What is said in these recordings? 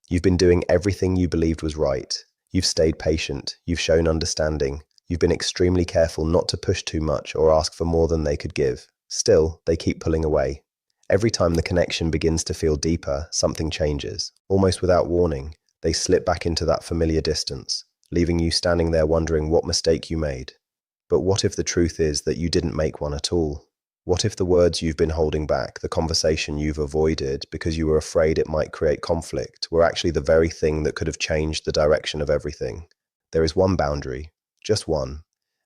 You've been doing everything you believed was right. You've stayed patient. You've shown understanding. You've been extremely careful not to push too much or ask for more than they could give. Still, they keep pulling away. Every time the connection begins to feel deeper, something changes. Almost without warning, they slip back into that familiar distance, leaving you standing there wondering what mistake you made. But what if the truth is that you didn't make one at all? What if the words you've been holding back, the conversation you've avoided because you were afraid it might create conflict, were actually the very thing that could have changed the direction of everything? There is one boundary, just one,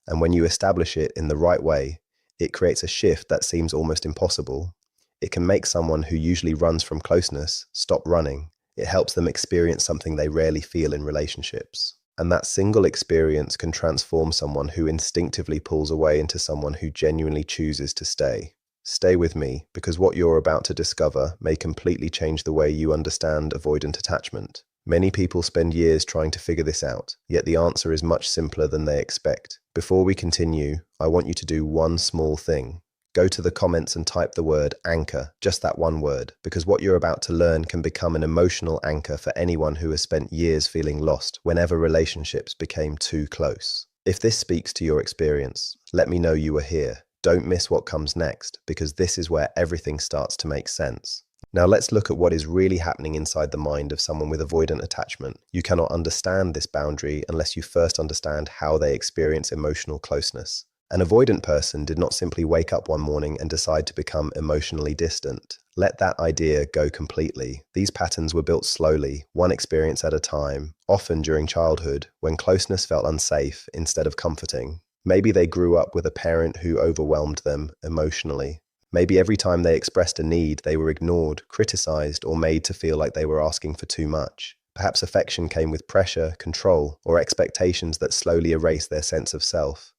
and when you establish it in the right way, it creates a shift that seems almost impossible. It can make someone who usually runs from closeness stop running. It helps them experience something they rarely feel in relationships. And that single experience can transform someone who instinctively pulls away into someone who genuinely chooses to stay. Stay with me, because what you're about to discover may completely change the way you understand avoidant attachment. Many people spend years trying to figure this out, yet the answer is much simpler than they expect. Before we continue, I want you to do one small thing. Go to the comments and type the word anchor, just that one word, because what you're about to learn can become an emotional anchor for anyone who has spent years feeling lost whenever relationships became too close. If this speaks to your experience, let me know you are here. Don't miss what comes next, because this is where everything starts to make sense. Now let's look at what is really happening inside the mind of someone with avoidant attachment. You cannot understand this boundary unless you first understand how they experience emotional closeness. An avoidant person did not simply wake up one morning and decide to become emotionally distant. Let that idea go completely. These patterns were built slowly, one experience at a time, often during childhood, when closeness felt unsafe instead of comforting. Maybe they grew up with a parent who overwhelmed them emotionally. Maybe every time they expressed a need, they were ignored, criticized, or made to feel like they were asking for too much. Perhaps affection came with pressure, control, or expectations that slowly erased their sense of self.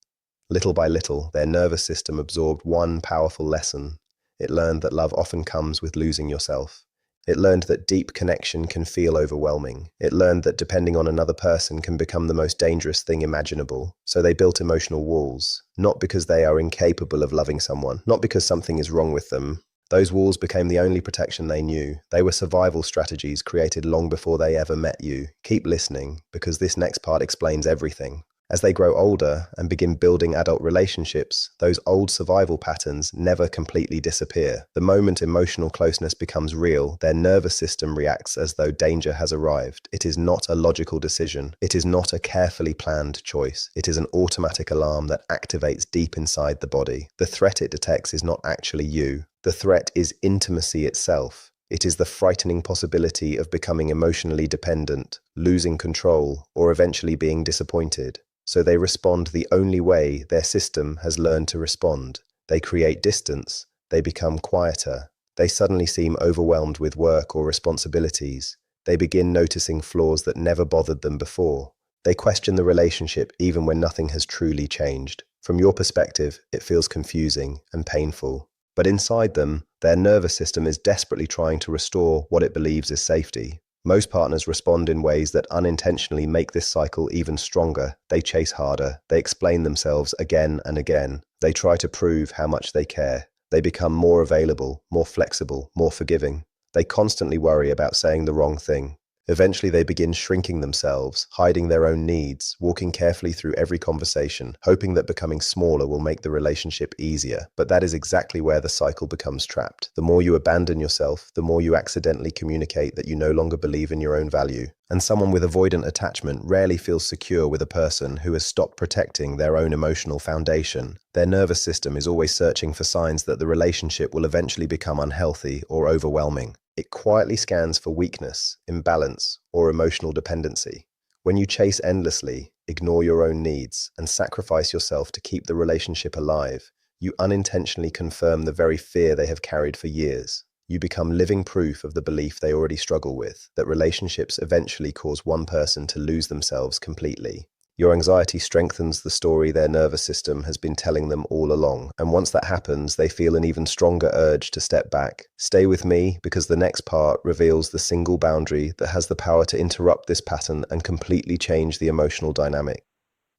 Little by little, their nervous system absorbed one powerful lesson. It learned that love often comes with losing yourself. It learned that deep connection can feel overwhelming. It learned that depending on another person can become the most dangerous thing imaginable. So they built emotional walls, not because they are incapable of loving someone, not because something is wrong with them. Those walls became the only protection they knew. They were survival strategies created long before they ever met you. Keep listening, because this next part explains everything. As they grow older and begin building adult relationships, those old survival patterns never completely disappear. The moment emotional closeness becomes real, their nervous system reacts as though danger has arrived. It is not a logical decision. It is not a carefully planned choice. It is an automatic alarm that activates deep inside the body. The threat it detects is not actually you. The threat is intimacy itself. It is the frightening possibility of becoming emotionally dependent, losing control, or eventually being disappointed. So they respond the only way their system has learned to respond. They create distance. They become quieter. They suddenly seem overwhelmed with work or responsibilities. They begin noticing flaws that never bothered them before. They question the relationship even when nothing has truly changed. From your perspective, it feels confusing and painful. But inside them, their nervous system is desperately trying to restore what it believes is safety. Most partners respond in ways that unintentionally make this cycle even stronger. They chase harder. They explain themselves again and again. They try to prove how much they care. They become more available, more flexible, more forgiving. They constantly worry about saying the wrong thing. Eventually, they begin shrinking themselves, hiding their own needs, walking carefully through every conversation, hoping that becoming smaller will make the relationship easier. But that is exactly where the cycle becomes trapped. The more you abandon yourself, the more you accidentally communicate that you no longer believe in your own value. And someone with avoidant attachment rarely feels secure with a person who has stopped protecting their own emotional foundation. Their nervous system is always searching for signs that the relationship will eventually become unhealthy or overwhelming. It quietly scans for weakness, imbalance, or emotional dependency. When you chase endlessly, ignore your own needs, and sacrifice yourself to keep the relationship alive, you unintentionally confirm the very fear they have carried for years. You become living proof of the belief they already struggle with, that relationships eventually cause one person to lose themselves completely. Your anxiety strengthens the story their nervous system has been telling them all along, and once that happens, they feel an even stronger urge to step back. Stay with me, because the next part reveals the single boundary that has the power to interrupt this pattern and completely change the emotional dynamic.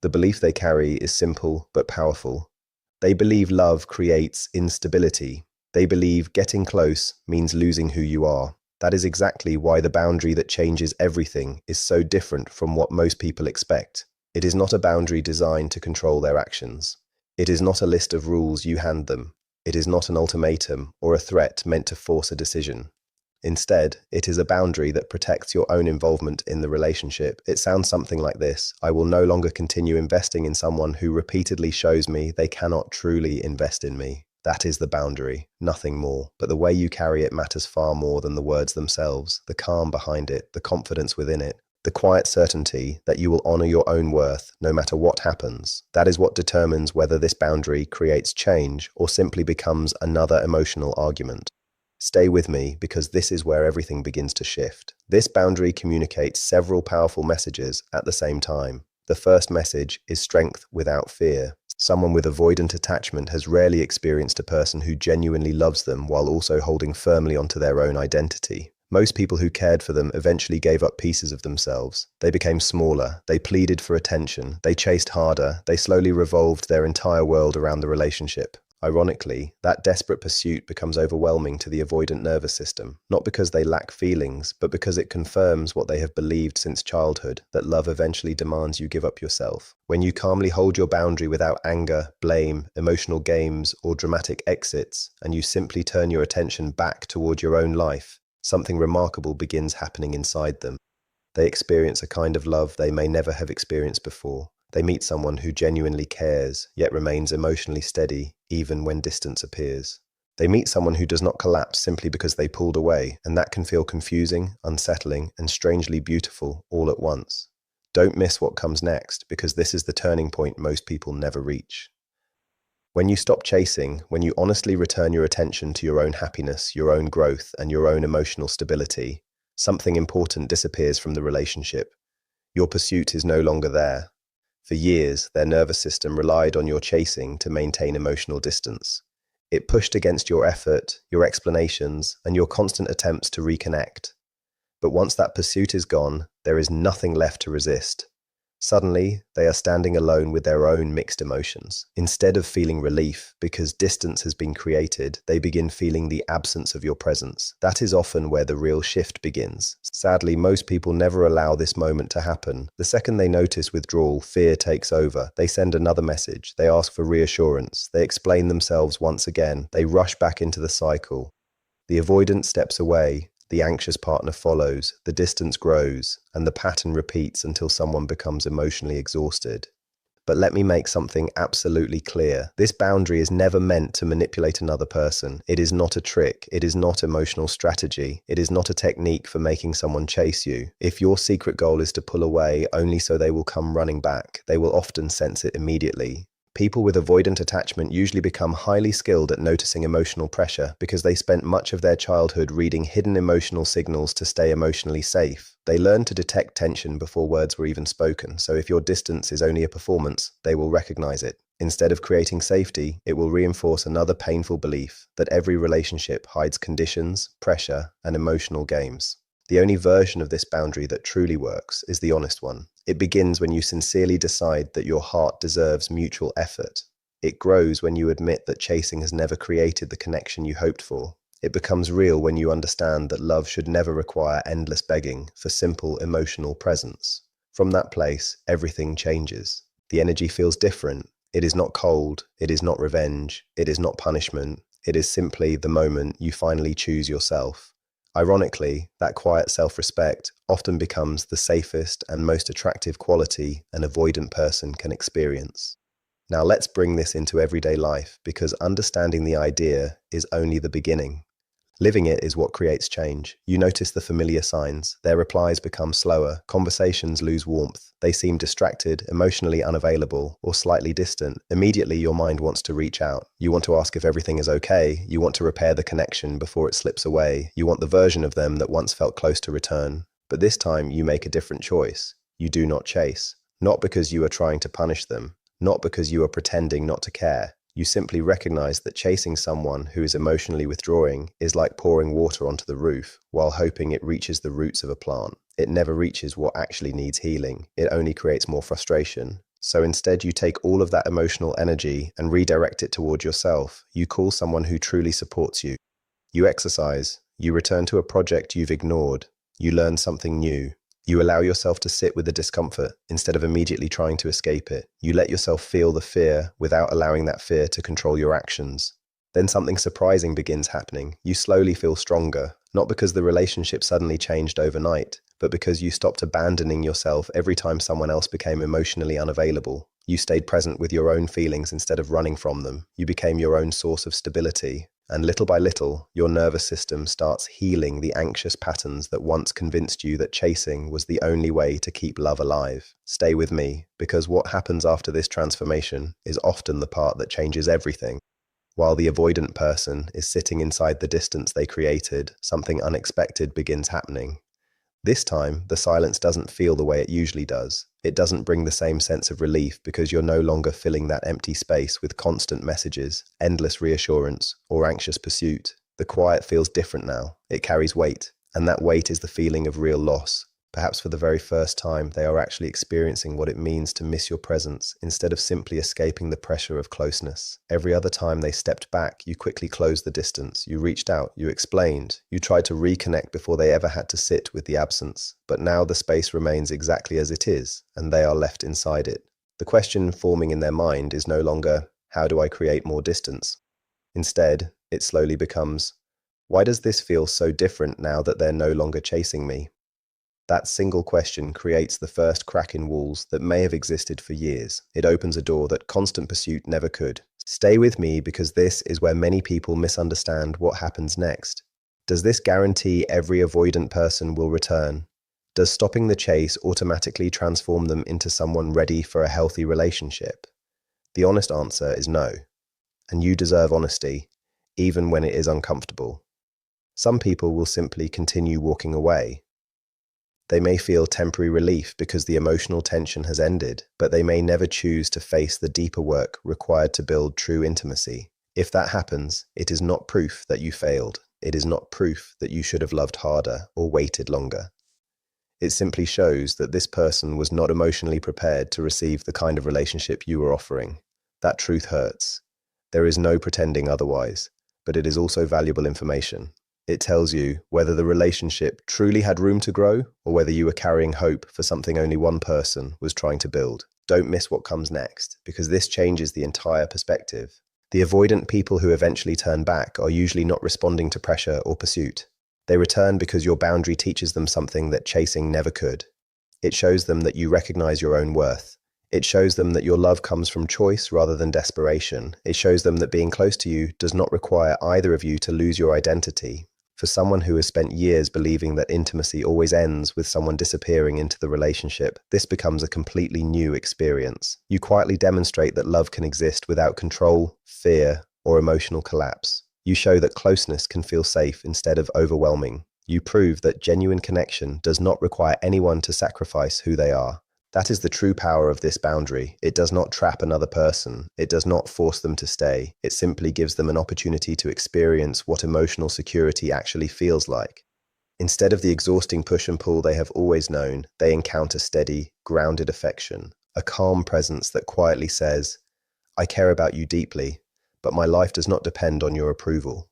The belief they carry is simple but powerful. They believe love creates instability. They believe getting close means losing who you are. That is exactly why the boundary that changes everything is so different from what most people expect. It is not a boundary designed to control their actions. It is not a list of rules you hand them. It is not an ultimatum or a threat meant to force a decision. Instead, it is a boundary that protects your own involvement in the relationship. It sounds something like this: I will no longer continue investing in someone who repeatedly shows me they cannot truly invest in me. That is the boundary, nothing more. But the way you carry it matters far more than the words themselves, the calm behind it, the confidence within it, the quiet certainty that you will honor your own worth no matter what happens. That is what determines whether this boundary creates change or simply becomes another emotional argument. Stay with me, because this is where everything begins to shift. This boundary communicates several powerful messages at the same time. The first message is strength without fear. Someone with avoidant attachment has rarely experienced a person who genuinely loves them while also holding firmly onto their own identity. Most people who cared for them eventually gave up pieces of themselves. They became smaller, they pleaded for attention, they chased harder, they slowly revolved their entire world around the relationship. Ironically, that desperate pursuit becomes overwhelming to the avoidant nervous system, not because they lack feelings, but because it confirms what they have believed since childhood, that love eventually demands you give up yourself. When you calmly hold your boundary without anger, blame, emotional games, or dramatic exits, and you simply turn your attention back toward your own life, something remarkable begins happening inside them. They experience a kind of love they may never have experienced before. They meet someone who genuinely cares, yet remains emotionally steady, even when distance appears. They meet someone who does not collapse simply because they pulled away, and that can feel confusing, unsettling, and strangely beautiful all at once. Don't miss what comes next, because this is the turning point most people never reach. When you stop chasing, when you honestly return your attention to your own happiness, your own growth, and your own emotional stability, something important disappears from the relationship. Your pursuit is no longer there. For years, their nervous system relied on your chasing to maintain emotional distance. It pushed against your effort, your explanations, and your constant attempts to reconnect. But once that pursuit is gone, there is nothing left to resist. Suddenly, they are standing alone with their own mixed emotions. Instead of feeling relief because distance has been created, they begin feeling the absence of your presence. That is often where the real shift begins. Sadly, most people never allow this moment to happen. The second they notice withdrawal, fear takes over. They send another message. They ask for reassurance. They explain themselves once again. They rush back into the cycle. The avoidant steps away. The anxious partner follows, the distance grows, and the pattern repeats until someone becomes emotionally exhausted. But let me make something absolutely clear. This boundary is never meant to manipulate another person. It is not a trick. It is not emotional strategy. It is not a technique for making someone chase you. If your secret goal is to pull away only so they will come running back, they will often sense it immediately. People with avoidant attachment usually become highly skilled at noticing emotional pressure because they spent much of their childhood reading hidden emotional signals to stay emotionally safe. They learned to detect tension before words were even spoken, so if your distance is only a performance, they will recognize it. Instead of creating safety, it will reinforce another painful belief that every relationship hides conditions, pressure, and emotional games. The only version of this boundary that truly works is the honest one. It begins when you sincerely decide that your heart deserves mutual effort. It grows when you admit that chasing has never created the connection you hoped for. It becomes real when you understand that love should never require endless begging for simple emotional presence. From that place, everything changes. The energy feels different. It is not cold. It is not revenge. It is not punishment. It is simply the moment you finally choose yourself. Ironically, that quiet self-respect often becomes the safest and most attractive quality an avoidant person can experience. Now let's bring this into everyday life, because understanding the idea is only the beginning. Living it is what creates change. You notice the familiar signs. Their replies become slower, conversations lose warmth, they seem distracted, emotionally unavailable, or slightly distant. Immediately your mind wants to reach out. You want to ask if everything is okay. You want to repair the connection before it slips away. You want the version of them that once felt close to return. But this time you make a different choice. You do not chase. Not because you are trying to punish them. Not because you are pretending not to care. You simply recognize that chasing someone who is emotionally withdrawing is like pouring water onto the roof while hoping it reaches the roots of a plant. It never reaches what actually needs healing. It only creates more frustration. So instead, you take all of that emotional energy and redirect it toward yourself. You call someone who truly supports you. You exercise. You return to a project you've ignored. You learn something new. You allow yourself to sit with the discomfort instead of immediately trying to escape it. You let yourself feel the fear without allowing that fear to control your actions. Then something surprising begins happening. You slowly feel stronger, not because the relationship suddenly changed overnight, but because you stopped abandoning yourself every time someone else became emotionally unavailable. You stayed present with your own feelings instead of running from them. You became your own source of stability. And little by little, your nervous system starts healing the anxious patterns that once convinced you that chasing was the only way to keep love alive. Stay with me, because what happens after this transformation is often the part that changes everything. While the avoidant person is sitting inside the distance they created, something unexpected begins happening. This time, the silence doesn't feel the way it usually does. It doesn't bring the same sense of relief because you're no longer filling that empty space with constant messages, endless reassurance, or anxious pursuit. The quiet feels different now. It carries weight, and that weight is the feeling of real loss. Perhaps for the very first time, they are actually experiencing what it means to miss your presence instead of simply escaping the pressure of closeness. Every other time they stepped back, you quickly closed the distance. You reached out, you explained, you tried to reconnect before they ever had to sit with the absence. But now the space remains exactly as it is, and they are left inside it. The question forming in their mind is no longer, how do I create more distance? Instead, it slowly becomes, why does this feel so different now that they're no longer chasing me? That single question creates the first crack in walls that may have existed for years. It opens a door that constant pursuit never could. Stay with me because this is where many people misunderstand what happens next. Does this guarantee every avoidant person will return? Does stopping the chase automatically transform them into someone ready for a healthy relationship? The honest answer is no. And you deserve honesty, even when it is uncomfortable. Some people will simply continue walking away. They may feel temporary relief because the emotional tension has ended, but they may never choose to face the deeper work required to build true intimacy. If that happens, it is not proof that you failed. It is not proof that you should have loved harder or waited longer. It simply shows that this person was not emotionally prepared to receive the kind of relationship you were offering. That truth hurts. There is no pretending otherwise, but it is also valuable information. It tells you whether the relationship truly had room to grow or whether you were carrying hope for something only one person was trying to build. Don't miss what comes next, because this changes the entire perspective. The avoidant people who eventually turn back are usually not responding to pressure or pursuit. They return because your boundary teaches them something that chasing never could. It shows them that you recognize your own worth. It shows them that your love comes from choice rather than desperation. It shows them that being close to you does not require either of you to lose your identity. For someone who has spent years believing that intimacy always ends with someone disappearing into the relationship, this becomes a completely new experience. You quietly demonstrate that love can exist without control, fear, or emotional collapse. You show that closeness can feel safe instead of overwhelming. You prove that genuine connection does not require anyone to sacrifice who they are. That is the true power of this boundary. It does not trap another person. It does not force them to stay. It simply gives them an opportunity to experience what emotional security actually feels like. Instead of the exhausting push and pull they have always known, they encounter steady, grounded affection, a calm presence that quietly says, I care about you deeply, but my life does not depend on your approval.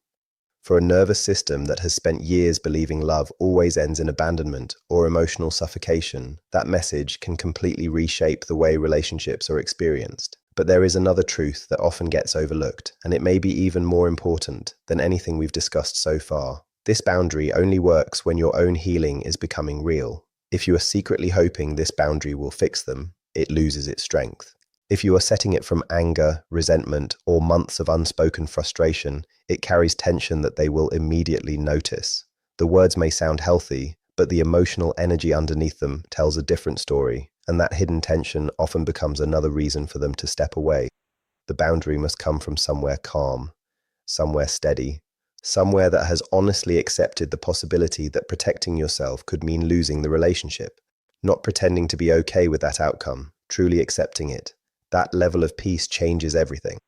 For a nervous system that has spent years believing love always ends in abandonment or emotional suffocation, that message can completely reshape the way relationships are experienced. But there is another truth that often gets overlooked, and it may be even more important than anything we've discussed so far. This boundary only works when your own healing is becoming real. If you are secretly hoping this boundary will fix them, it loses its strength. If you are setting it from anger, resentment, or months of unspoken frustration, it carries tension that they will immediately notice. The words may sound healthy, but the emotional energy underneath them tells a different story, and that hidden tension often becomes another reason for them to step away. The boundary must come from somewhere calm, somewhere steady, somewhere that has honestly accepted the possibility that protecting yourself could mean losing the relationship. Not pretending to be okay with that outcome, truly accepting it. That level of peace changes everything.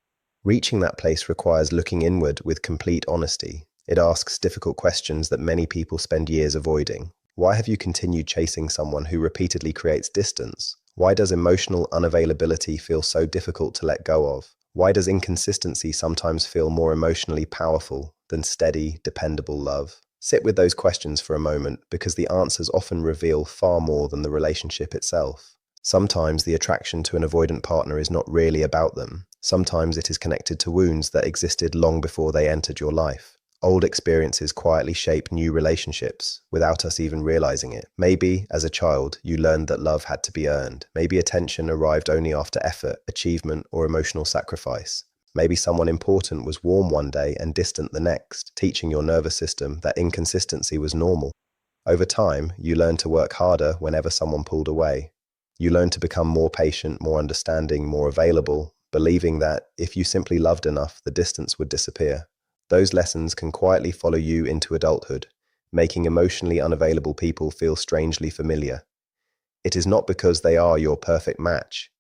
Reaching that place requires looking inward with complete honesty. It asks difficult questions that many people spend years avoiding. Why have you continued chasing someone who repeatedly creates distance? Why does emotional unavailability feel so difficult to let go of? Why does inconsistency sometimes feel more emotionally powerful than steady, dependable love? Sit with those questions for a moment because the answers often reveal far more than the relationship itself. Sometimes the attraction to an avoidant partner is not really about them. Sometimes it is connected to wounds that existed long before they entered your life. Old experiences quietly shape new relationships without us even realizing it. Maybe, as a child, you learned that love had to be earned. Maybe attention arrived only after effort, achievement, or emotional sacrifice. Maybe someone important was warm one day and distant the next, teaching your nervous system that inconsistency was normal. Over time, you learned to work harder whenever someone pulled away. You learned to become more patient, more understanding, more available, believing that if you simply loved enough, the distance would disappear. Those lessons can quietly follow you into adulthood, making emotionally unavailable people feel strangely familiar. It is not because they are your perfect match.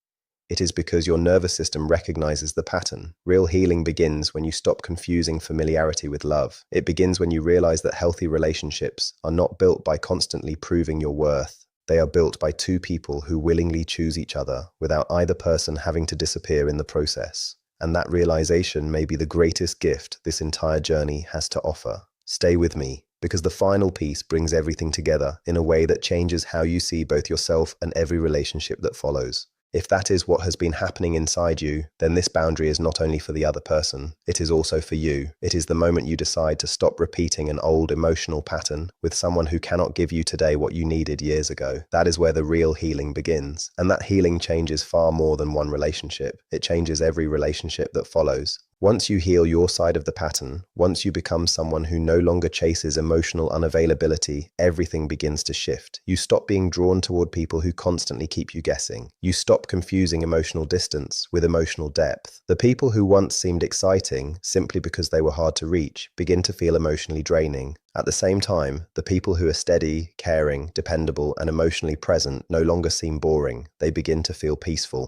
It is because your nervous system recognizes the pattern. Real healing begins when you stop confusing familiarity with love. It begins when you realize that healthy relationships are not built by constantly proving your worth. They are built by two people who willingly choose each other without either person having to disappear in the process. And that realization may be the greatest gift this entire journey has to offer. Stay with me, because the final piece brings everything together in a way that changes how you see both yourself and every relationship that follows. If that is what has been happening inside you, then this boundary is not only for the other person, it is also for you. It is the moment you decide to stop repeating an old emotional pattern with someone who cannot give you today what you needed years ago. That is where the real healing begins. And that healing changes far more than one relationship. It changes every relationship that follows. Once you heal your side of the pattern, once you become someone who no longer chases emotional unavailability, everything begins to shift. You stop being drawn toward people who constantly keep you guessing. You stop confusing emotional distance with emotional depth. The people who once seemed exciting simply because they were hard to reach begin to feel emotionally draining. At the same time, the people who are steady, caring, dependable, and emotionally present no longer seem boring. They begin to feel peaceful.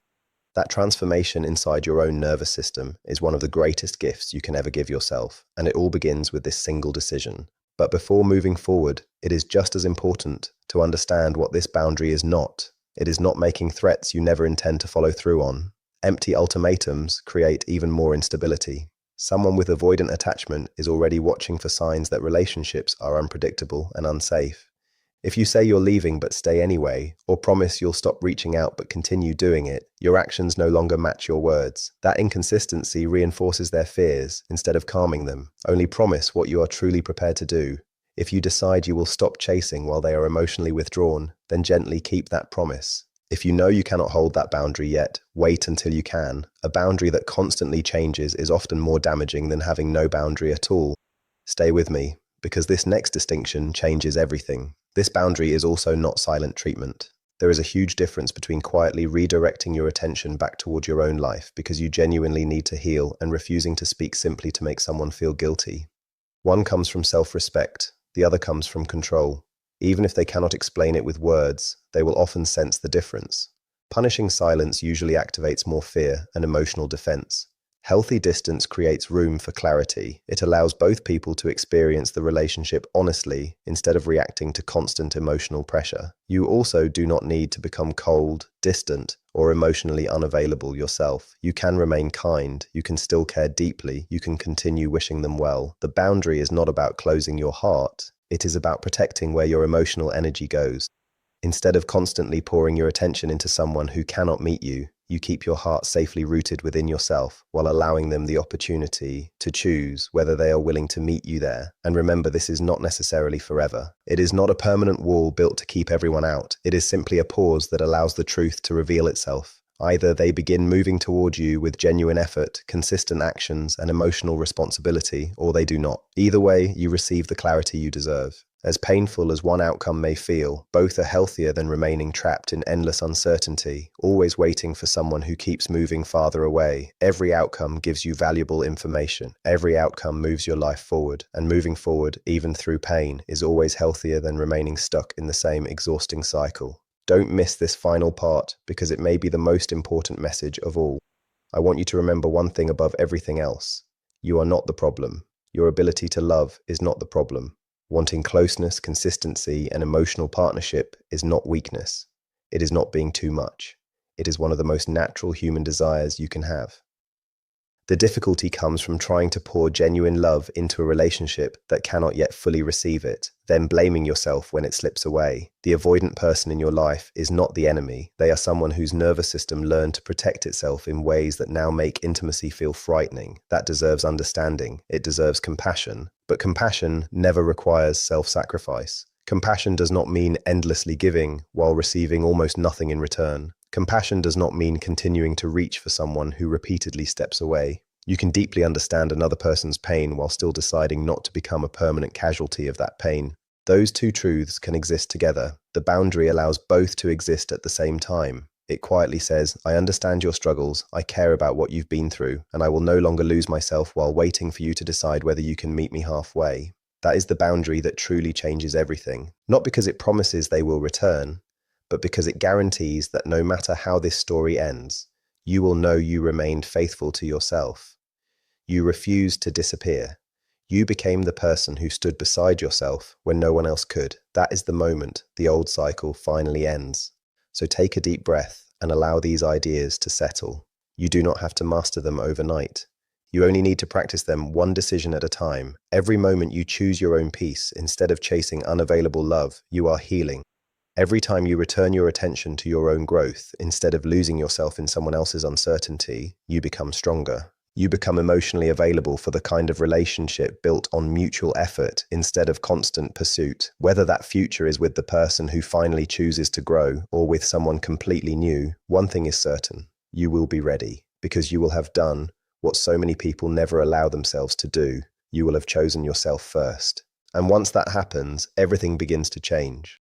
That transformation inside your own nervous system is one of the greatest gifts you can ever give yourself, and it all begins with this single decision. But before moving forward, it is just as important to understand what this boundary is not. It is not making threats you never intend to follow through on. Empty ultimatums create even more instability. Someone with avoidant attachment is already watching for signs that relationships are unpredictable and unsafe. If you say you're leaving but stay anyway, or promise you'll stop reaching out but continue doing it, your actions no longer match your words. That inconsistency reinforces their fears instead of calming them. Only promise what you are truly prepared to do. If you decide you will stop chasing while they are emotionally withdrawn, then gently keep that promise. If you know you cannot hold that boundary yet, wait until you can. A boundary that constantly changes is often more damaging than having no boundary at all. Stay with me, because this next distinction changes everything. This boundary is also not silent treatment. There is a huge difference between quietly redirecting your attention back toward your own life because you genuinely need to heal and refusing to speak simply to make someone feel guilty. One comes from self-respect, the other comes from control. Even if they cannot explain it with words, they will often sense the difference. Punishing silence usually activates more fear and emotional defense. Healthy distance creates room for clarity. It allows both people to experience the relationship honestly instead of reacting to constant emotional pressure. You also do not need to become cold, distant, or emotionally unavailable yourself. You can remain kind, you can still care deeply, you can continue wishing them well. The boundary is not about closing your heart, it is about protecting where your emotional energy goes. Instead of constantly pouring your attention into someone who cannot meet you, you keep your heart safely rooted within yourself while allowing them the opportunity to choose whether they are willing to meet you there. And remember, this is not necessarily forever. It is not a permanent wall built to keep everyone out. It is simply a pause that allows the truth to reveal itself. Either they begin moving toward you with genuine effort, consistent actions, and emotional responsibility, or they do not. Either way, you receive the clarity you deserve. As painful as one outcome may feel, both are healthier than remaining trapped in endless uncertainty, always waiting for someone who keeps moving farther away. Every outcome gives you valuable information. Every outcome moves your life forward, and moving forward, even through pain, is always healthier than remaining stuck in the same exhausting cycle. Don't miss this final part, because it may be the most important message of all. I want you to remember one thing above everything else. You are not the problem. Your ability to love is not the problem. Wanting closeness, consistency, and emotional partnership is not weakness. It is not being too much. It is one of the most natural human desires you can have. The difficulty comes from trying to pour genuine love into a relationship that cannot yet fully receive it, then blaming yourself when it slips away. The avoidant person in your life is not the enemy. They are someone whose nervous system learned to protect itself in ways that now make intimacy feel frightening. That deserves understanding. It deserves compassion. But compassion never requires self-sacrifice. Compassion does not mean endlessly giving while receiving almost nothing in return. Compassion does not mean continuing to reach for someone who repeatedly steps away. You can deeply understand another person's pain while still deciding not to become a permanent casualty of that pain. Those two truths can exist together. The boundary allows both to exist at the same time. It quietly says, I understand your struggles, I care about what you've been through, and I will no longer lose myself while waiting for you to decide whether you can meet me halfway. That is the boundary that truly changes everything. Not because it promises they will return, but because it guarantees that no matter how this story ends, you will know you remained faithful to yourself. You refused to disappear. You became the person who stood beside yourself when no one else could. That is the moment the old cycle finally ends. So take a deep breath and allow these ideas to settle. You do not have to master them overnight. You only need to practice them one decision at a time. Every moment you choose your own peace instead of chasing unavailable love, you are healing. Every time you return your attention to your own growth, instead of losing yourself in someone else's uncertainty, you become stronger. You become emotionally available for the kind of relationship built on mutual effort instead of constant pursuit. Whether that future is with the person who finally chooses to grow or with someone completely new, one thing is certain: you will be ready, because you will have done what so many people never allow themselves to do. You will have chosen yourself first. And once that happens, everything begins to change.